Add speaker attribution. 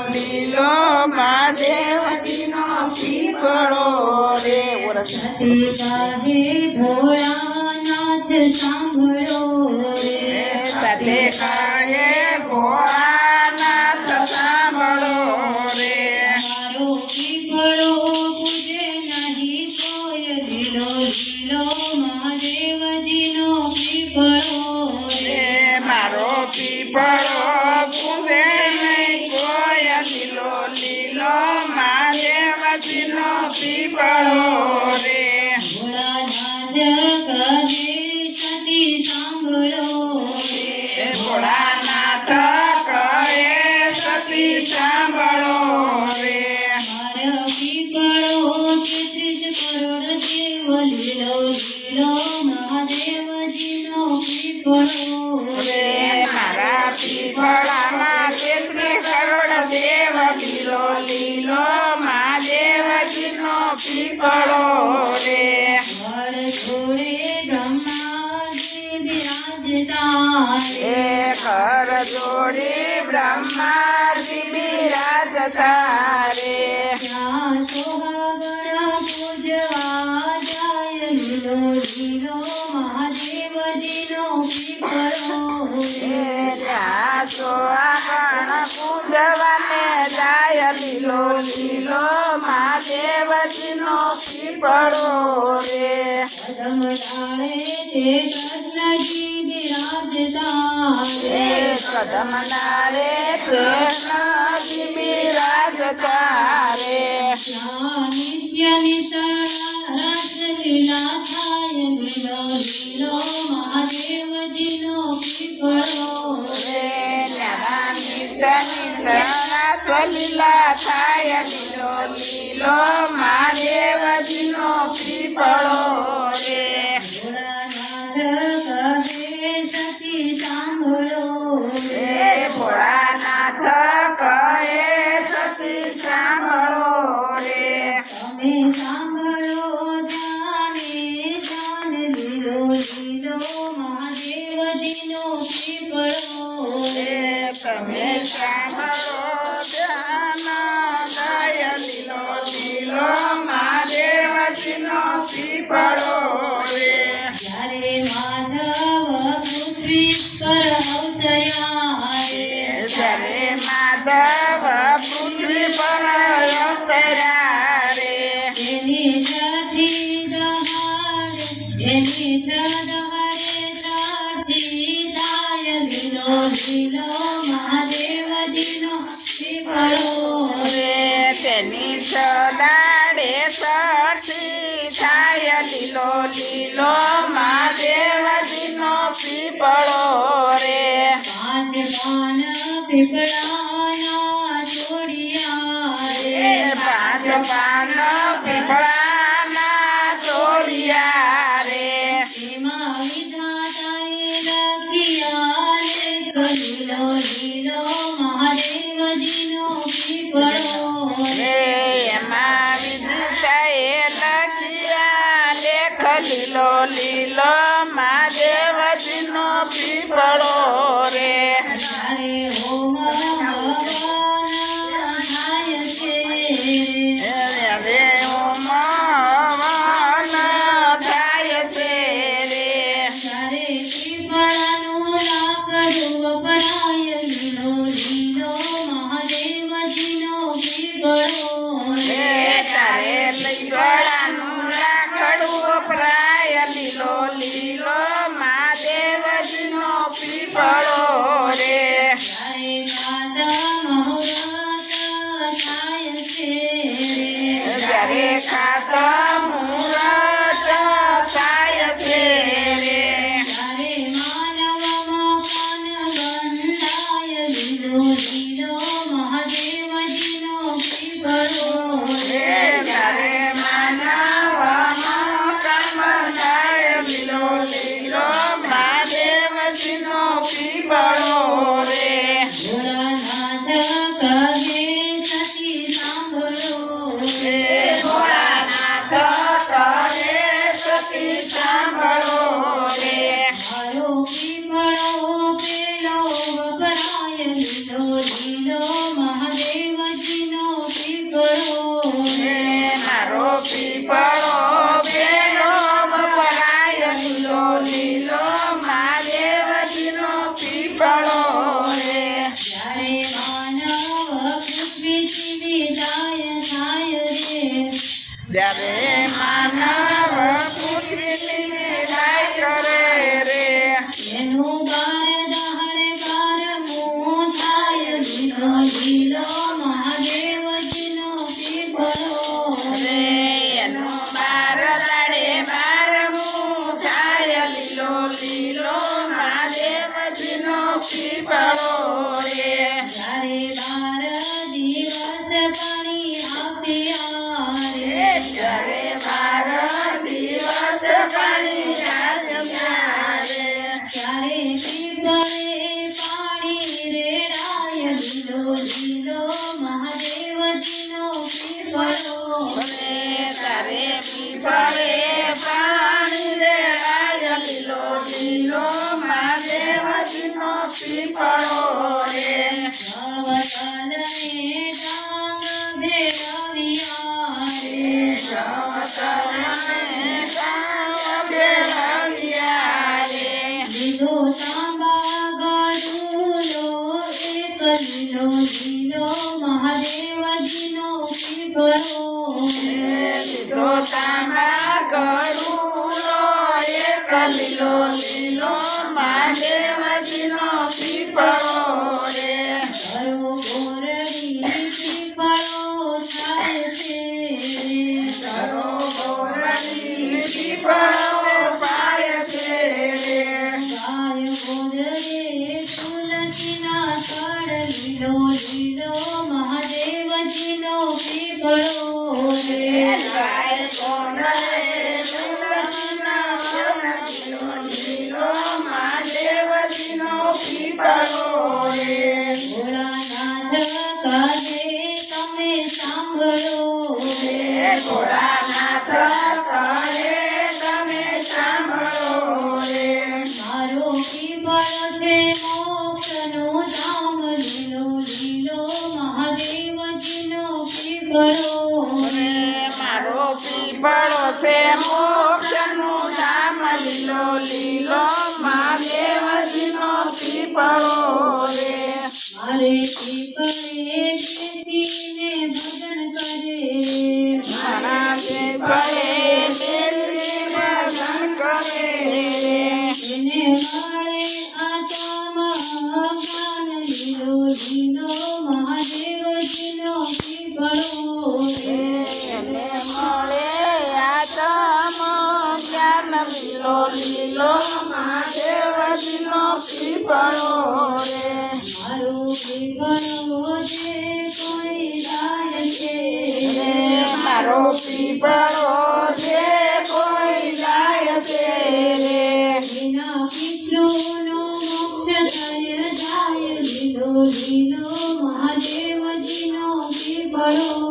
Speaker 1: લીલો મહાદેવજીનો પીપળો રે ભોળાનાથ સાંભળો રે સાથે કાહે ભોળાનાથ સાંભળો રે મારો પીપળો પૂજે નહીં કોઈ લીલો લીલો મહાદેવજીનો પીપળો રે મારો પીપળો પૂજે નહીં કોઈ લીલો લીલો મહાદેવજીનો પીપળો રે ભોળાનાથ કહે સતી સાંભળો રે ભોળાનાથ કહે સતી સાંભળો રે મારો પીપળો 33 કરોડ દેવ લીલો લીલો મહાદેવજીનો પીપળો રે મારા પીપળામાં 33 કરોડ દેવ લીલો લીલો મહાદેવજીનો પીપળો રે ઘર જોડી બ્રહ્માજી બિરાજતા રે સોહાગણા પૂજવા જાય લીલો લીલો મહાદેવજીનો પીપળો ત્યાં સોહાગણા પૂજવાને જાય લીલો લીલો મહાદેવજીનો પીપળો રે કદમ નારે કૃષ્ણજી બિરાજતા રે નિત્ય રાસલીલા થાય લીલો લીલો મહાદેવજીનો પીપળો રે નિત્ય રાસલીલા થાય લીલો લીલો મહાદેવજીનો પીપળો રે સતી સાંભળો રે ભોળાનાથ કહે સતી સાંભળો રે તમે સાંભળો જાન લીલો લીલો મહાદેવજીનો પીપળો રે તમે સાંભળો જાન ગાય લીલો લીલો મહાદેવજીનો પીપળો રે જ્યારે માધવ પૃથ્વી પર અવતર્યા જ્યારે માધવ પૃથ્વી પર અવતર્યા રે એની છઠ્ઠી દહાડે છઠ્ઠી થાય લીલો લીલો મહાદેવજીનો પીપળો રે તેની છડાડે છઠ્ઠી થાય લીલો લીલો મહાદેવજીનો પીપળો રે પાંચ પાન પીપળાના જોડિયા રે પાંચ પાન પીપળાના જોડિયા રે એમાં વિધાતાએ લખ્યા લીલો લીલો મહાદેવજીનો પીપળો રે એમાં વિધાતાએ લખ્યા લેખ લીલો લીલો મહાદેવજીનો પીપળો રે ઓમ થાય છે રે ઓમ થાય છે રે તારે પીપળાનું લાકડું વપરાય લીલો લીલો મહાદેવજીનો પીપળો રે તારે પીપળાનું લાકડું વપરાય લીલો લીલો મહાદેવજીનો પીપળો રે જ્યારે ખાતમ મુહૂર્ત થાય છે રે ત્યારે માનવમાં પણ બંધાય લીલો લીલો મહાદેવજીનો પીપળો રે ત્યારે માનવમાં પણ બંધાય લીલો લીલો મહાદેવજીનો પીપળો રે ભોળાનાથ કહે સતી સાંભળો
Speaker 2: વિદાય થાય રે
Speaker 1: જ્યારે માનવ ખુશીની વિદાય કરે રે
Speaker 2: એનું બાર દહરે કારમું થાય લીલો લીલો મહાદેવજીનો પીપળો
Speaker 1: રે એનો બાર દાડે બારમું થાય લીલો લીલો મહાદેવજીનો પીપળો રે
Speaker 2: જ્યારે 12 દિવસ પાણી આપ્યા રે
Speaker 1: જ્યારે 12 દિવસ પાણી આપ્યા રે
Speaker 2: ત્યારે પીપળે પાણી રે રાય લીલો લીલો મહાદેવજીનો પીપળો
Speaker 1: તારે પીપળે પાણી રેડાય લીલો લીલો મહાદેવજીનો પીપળો રે
Speaker 2: અવતરને ડાંગ ભેરવિયા રે
Speaker 1: સવતરને ગામ ભેરવિયા રે
Speaker 2: લીલો તાંબા ગરુલો એક લીલો લીલો મહાદેવજીનો પીપળો
Speaker 1: લીલો તાંબા ગરુડો એક લીલો લીલો મહાદેવજીનો પીપળો રે
Speaker 2: ઘરો ગોરડી પીપળો થાય છે
Speaker 1: સરોવરની પીપળો પાય છે રે
Speaker 2: ગાય ગોદરે તુલસીના તળ લીલો લીલો મહાદેવજીનો પીપળો રે
Speaker 1: ગાય કોનરે તુલસીના વન લીલો લીલો મહાદેવજીનો પીપળો રે
Speaker 2: ભોળાનાથ કહે તમે સાંભળો
Speaker 1: હે ભોળાનાથ કહે તમે સાંભળો રે
Speaker 2: મારો પીપળો છે મોક્ષનો ધામ લીલો લીલો મહાદેવજીનો પીપળો
Speaker 1: મારો પીપળો છે મોક્ષનું ધામ લીલો લીલો મહાદેવજીનો પીપળો રે
Speaker 2: મારે પીપળે બેસીને ભજન કરે
Speaker 1: મારા પીપળે બેસીને ભજન કરે
Speaker 2: એને મળે આચામાં જ્ઞાન લીલો લીલો મહાદેવજીનો પીપળો
Speaker 1: એને મળે આતમ જ્ઞાન લીલો લીલો મહાદેવજીનો પીપળો રે
Speaker 2: મારો પીપળો છે કોઈ રાય છે
Speaker 1: મારો પીપળો છે કોઈ ગાય છે રે
Speaker 2: વિના પિતૃનો મોક્ષ થઈ જાય લીલો લીલો મહાદેવજીનો પીપળો